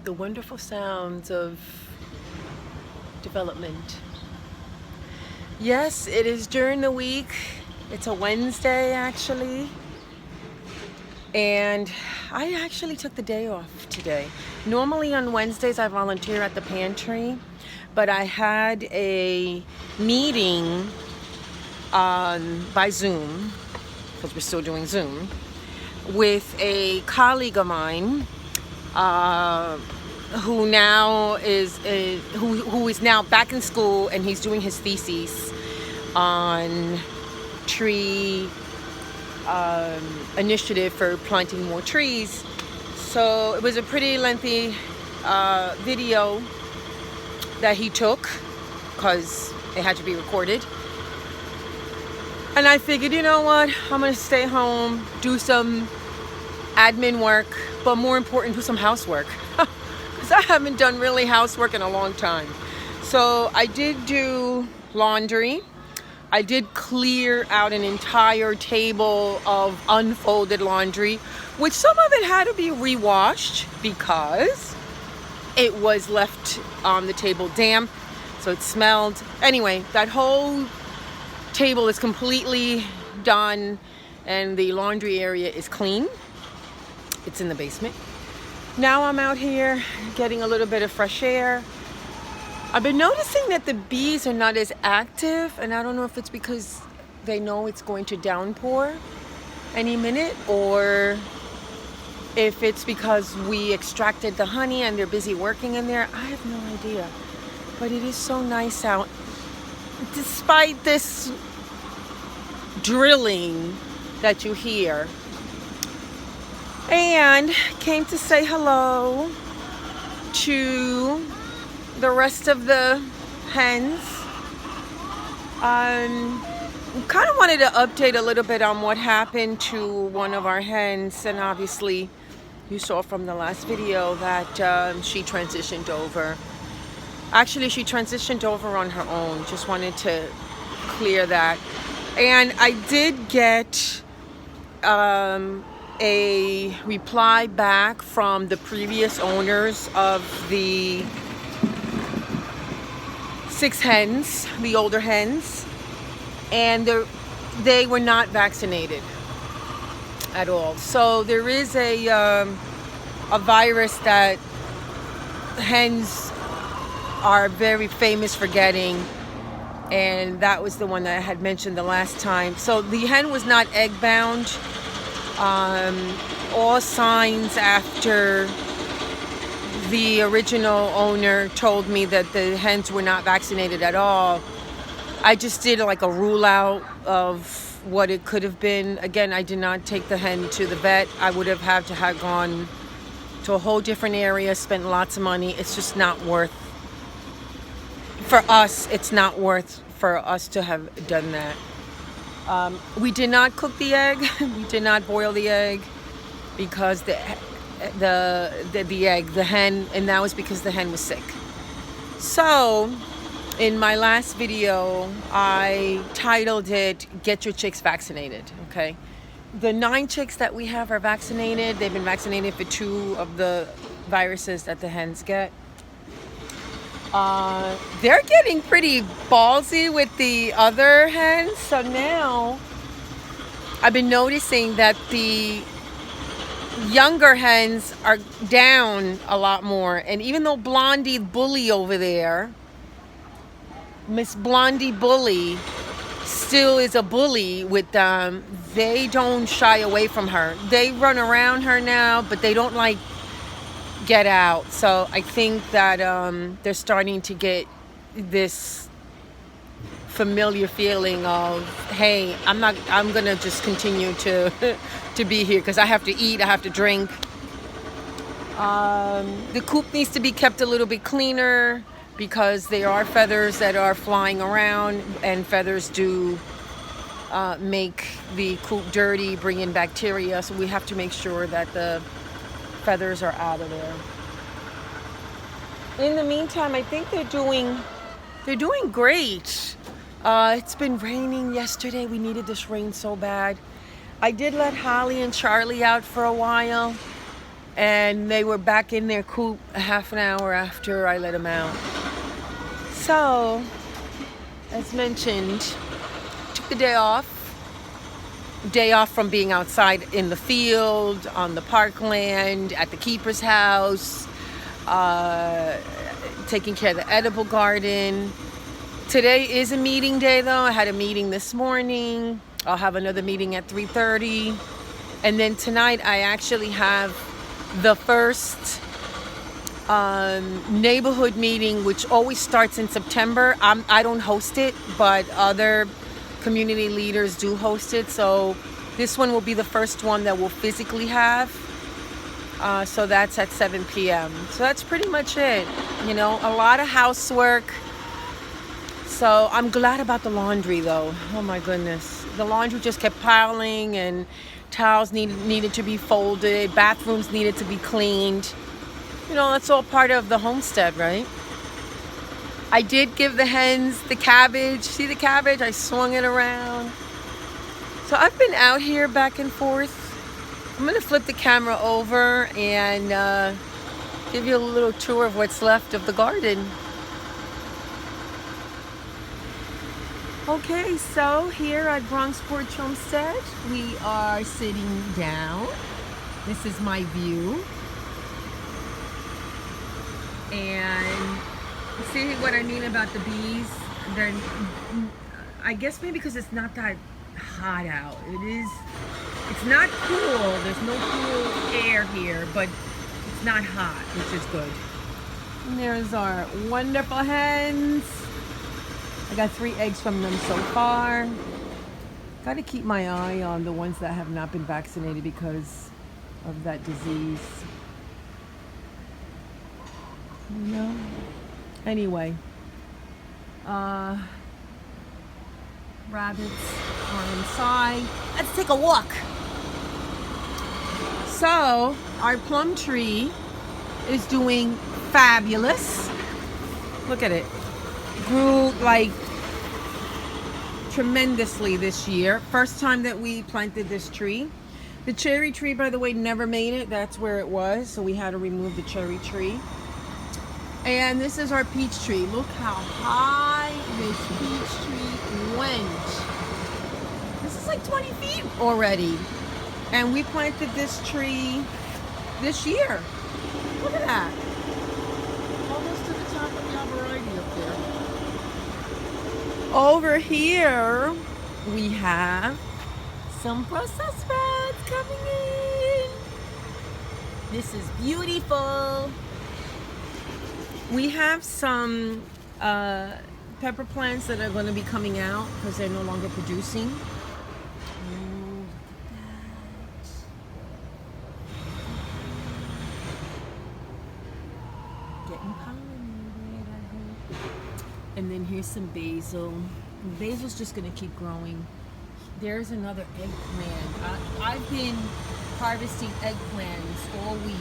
the wonderful sounds of development. Yes, it is during the week. It's a Wednesday actually. And I actually took the day off today. Normally on Wednesdays I volunteer at the pantry, but I had a meeting by Zoom, because we're still doing Zoom, with a colleague of mine who now is who is now back in school, and he's doing his thesis on tree initiative for planting more trees. So it was a pretty lengthy video that he took because it had to be recorded. And I figured, you know what, I'm gonna stay home, do some admin work, but more important, do some housework. Because I haven't done really housework in a long time. So I did do laundry. I did clear out an entire table of unfolded laundry, which some of it had to be rewashed because it was left on the table damp, so it smelled. Anyway, that whole table is completely done and the laundry area is clean. It's in the basement. Now I'm out here getting a little bit of fresh air. I've been noticing that the bees are not as active, and I don't know if it's because they know it's going to downpour any minute, or if it's because we extracted the honey and they're busy working in there. I have no idea. But it is so nice out. Despite this drilling that you hear. And came to say hello to the rest of the hens. Kind of wanted to update a little bit on what happened to one of our hens, and obviously you saw from the last video that she transitioned over. Actually, she transitioned over on her own. Just wanted to clear that. And I did get a reply back from the previous owners of the 6 hens, the older hens, and they were not vaccinated at all. So there is a virus that hens are very famous for getting, and that was the one that I had mentioned the last time. So the hen was not egg bound. All signs after the original owner told me that the hens were not vaccinated at all. I just did like a rule out of what it could have been. Again, I did not take the hen to the vet. I would have had to have gone to a whole different area, spent lots of money. It's just not worth, for us, it's not worth for us to have done that. We did not cook the egg. We did not boil the egg because the hen, and that was because the hen was sick. So in my last video, I titled it, Get Your Chicks Vaccinated, okay? The 9 chicks that we have are vaccinated. They've been vaccinated for 2 of the viruses that the hens get. They're getting pretty ballsy with the other hens. So now I've been noticing that the younger hens are down a lot more. And even though Blondie Bully over there, Miss Blondie Bully, still is a bully with them, they don't shy away from her. They run around her now, but they don't like get out. So I think that they're starting to get this familiar feeling of, hey, I'm gonna just continue to to be here because I have to eat, I have to drink. The coop needs to be kept a little bit cleaner because there are feathers that are flying around, and feathers do make the coop dirty, bring in bacteria. So we have to make sure that the feathers are out of there. In the meantime, I think they're doing great. It's been raining yesterday. We needed this rain so bad. I did let Holly and Charlie out for a while. and they were back in their coop a half an hour after I let them out. So, as mentioned, took the day off from being outside in the field, on the parkland, at the keeper's house, taking care of the edible garden. Today is a meeting day though. I had a meeting this morning. I'll have another meeting at 3:30. And then tonight I actually have the first neighborhood meeting, which always starts in September. I don't host it, but other community leaders do host it. So this one will be the first one that we'll physically have. So that's at 7 p.m. So that's pretty much it. You know, a lot of housework. So I'm glad about the laundry though. Oh my goodness. The laundry just kept piling, and towels needed to be folded. Bathrooms needed to be cleaned. You know, that's all part of the homestead, right? I did give the hens the cabbage. See the cabbage? I swung it around. So I've been out here back and forth. I'm going to flip the camera over and give you a little tour of what's left of the garden. Okay, so here at Bronx Porch Homestead, we are sitting down. This is my view. And see what I mean about the bees? They're, I guess maybe because it's not that hot out. It's not cool. There's no cool air here, but it's not hot, which is good. And there's our wonderful hens. I got 3 eggs from them so far. Got to keep my eye on the ones that have not been vaccinated because of that disease. You know? Anyway, rabbits are inside. Let's take a walk. So, our plum tree is doing fabulous. Look at it. Grew like tremendously this year. First time that we planted this tree. The cherry tree, by the way, never made it. That's where it was, so we had to remove the cherry tree. And this is our peach tree. Look how high this peach tree went. This is like 20 feet already. And we planted this tree this year. Look at that. Almost to the top of the arborvitae up there. Over here, we have some Brussels sprouts coming in. This is beautiful. We have some pepper plants that are going to be coming out because they're no longer producing. Oh, getting pollinated, I hope. And then here's some basil. Basil's just going to keep growing. There's another eggplant. I've been harvesting eggplants all week.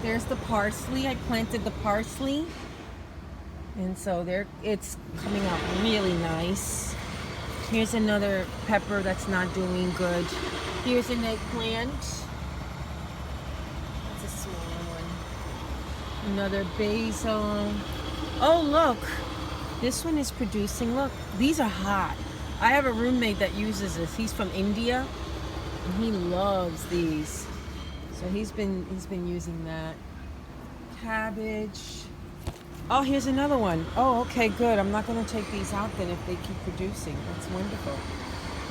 There's the parsley. I planted the parsley, and so it's coming out really nice. Here's another pepper that's not doing good. Here's an eggplant. That's a smaller one. Another basil. Oh, look. This one is producing. Look, these are hot. I have a roommate that uses this. He's from India, and he loves these. So he's been using that. Cabbage. Oh, here's another one. Oh, okay, good. I'm not going to take these out then if they keep producing. That's wonderful.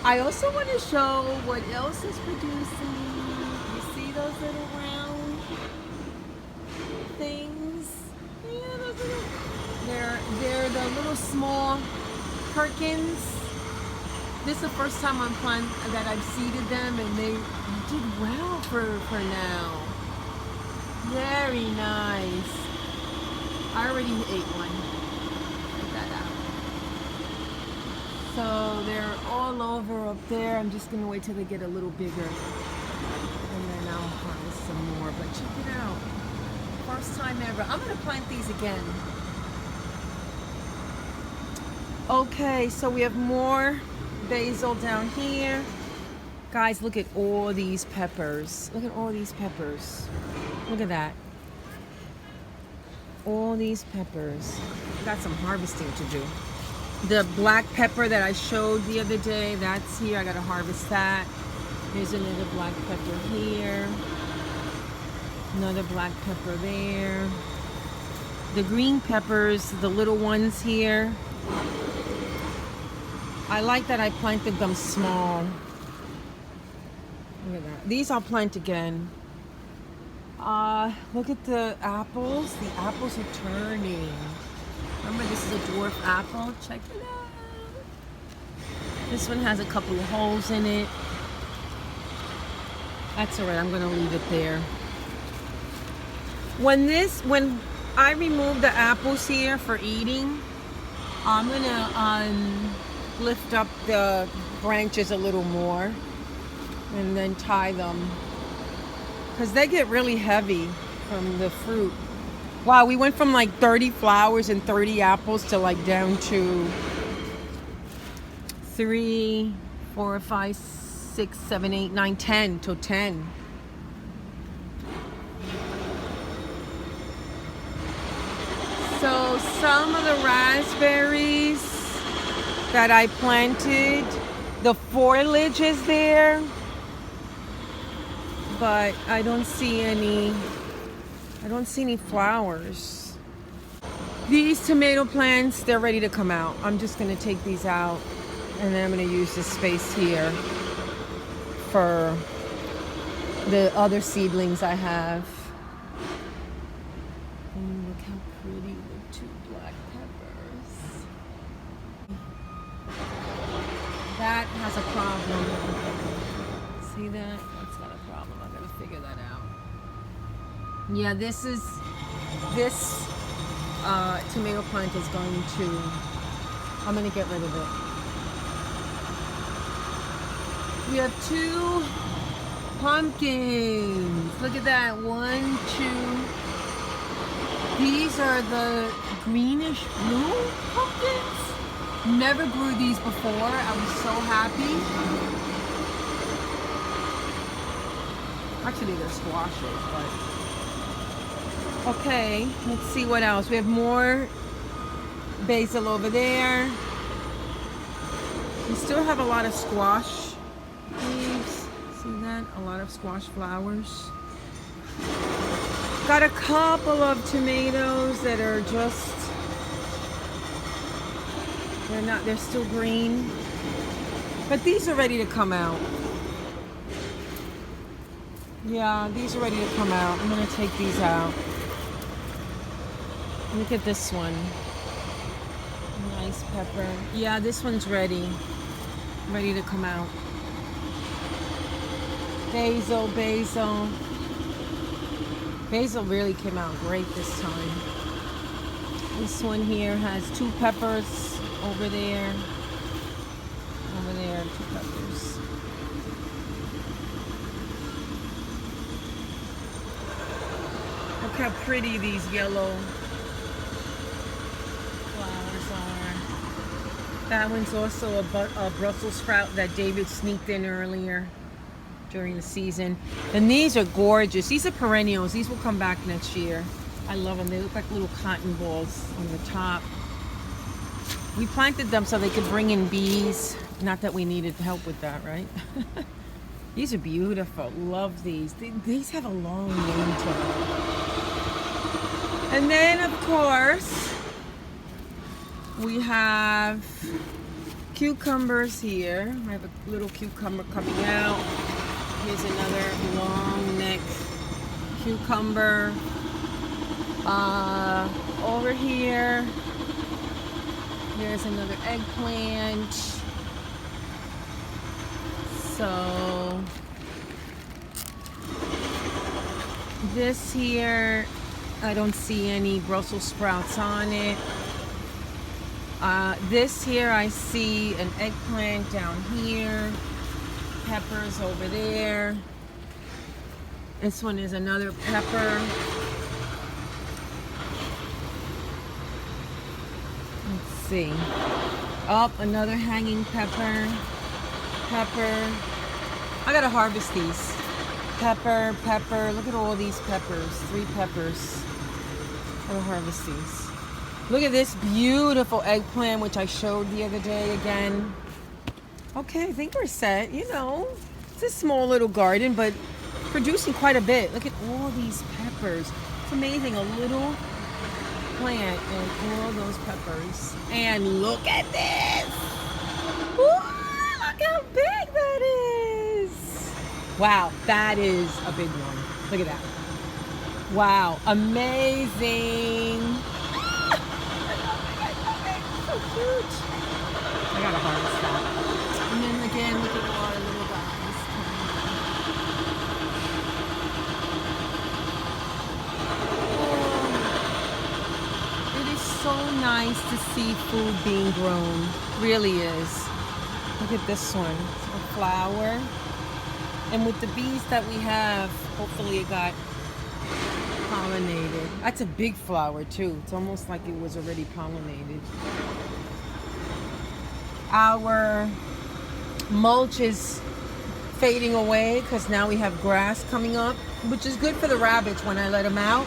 I also want to show what else is producing. You see those little round things? Yeah, those little. They're the little small Perkins. This is the first time that I've seeded them, and they did well for now. Very nice. I already ate one. Check that out. So they're all over up there. I'm just gonna wait till they get a little bigger, and then I'll harvest some more. But check it out. First time ever. I'm gonna plant these again. Okay, so we have more basil down here. Guys, look at all these peppers. Look at all these peppers. Look at that. All these peppers. Got some harvesting to do. The black pepper that I showed the other day, that's here. I gotta harvest that. There's another black pepper here. Another black pepper there. The green peppers, the little ones here. I like that I planted them small. Look at that. These I'll plant again. Look at the apples. The apples are turning. Remember, this is a dwarf apple. Check it out. This one has a couple of holes in it. That's all right. I'm going to leave it there. When I remove the apples here for eating, I'm going to lift up the branches a little more and then tie them, because they get really heavy from the fruit. Wow, we went from like 30 flowers and 30 apples to like down to 3, 4, 5, 6, 7, 8, 9, 10 to 10. So some of the raspberries that I planted, the foliage is there, but I don't see any flowers. These tomato plants, they're ready to come out. I'm just gonna take these out, and then I'm gonna use this space here for the other seedlings I have. And look how pretty the 2 black peppers. That has a problem. See that? That's not a problem. I gotta figure that out. Yeah, this tomato plant is going to, I'm gonna get rid of it. We have 2 pumpkins. Look at that. 1, 2. These are the greenish blue pumpkins. Never grew these before. I was so happy. Actually, they're squashes, but okay, let's see what else. We have more basil over there. We still have a lot of squash leaves. See that? A lot of squash flowers. Got a couple of tomatoes that are just, they're still green. But these are ready to come out. Yeah, these are ready to come out. I'm gonna take these out. Look at this one. Nice pepper. Yeah, this one's ready. Ready to come out. Basil. Basil really came out great this time. This one here has 2 peppers over there. Over there, 2 peppers. Look how pretty these yellow flowers are. That one's also a Brussels sprout that David sneaked in earlier during the season. And these are gorgeous. These are perennials. These will come back next year. I love them. They look like little cotton balls on the top. We planted them so they could bring in bees. Not that we needed help with that, right? These are beautiful. Love these. These have a long name to them. And then, of course, we have cucumbers here. I have a little cucumber coming out. Here's another long neck cucumber. Over here, there's another eggplant. So this here, I don't see any Brussels sprouts on it. This here, I see an eggplant down here. Peppers over there. This one is another pepper. Let's see. Oh, another hanging pepper. I gotta harvest these. Pepper, pepper. Look at all these peppers. 3 peppers. I gotta harvest these. Look at this beautiful eggplant, which I showed the other day again. Okay, I think we're set. You know, it's a small little garden, but producing quite a bit. Look at all these peppers. It's amazing. A little plant and all those peppers. And look at this. Ooh, look how big that is. Wow, that is a big one. Look at that. Wow, amazing. So cute. I gotta harvest that. And then again, look at all our little guys. Oh, it is so nice to see food being grown. Really is. Look at this one. It's a flower. And with the bees that we have, hopefully it got pollinated. That's a big flower too. It's almost like it was already pollinated. Our mulch is fading away because now we have grass coming up, which is good for the rabbits. When I let them out,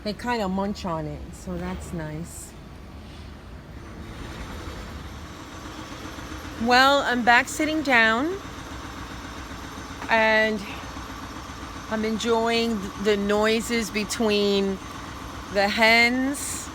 they kind of munch on it, so that's nice. Well, I'm back sitting down and I'm enjoying the noises between the hens,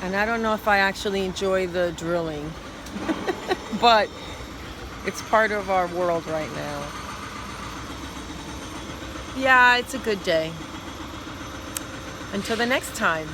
and I don't know if I actually enjoy the drilling, but it's part of our world right now. Yeah, it's a good day. Until the next time.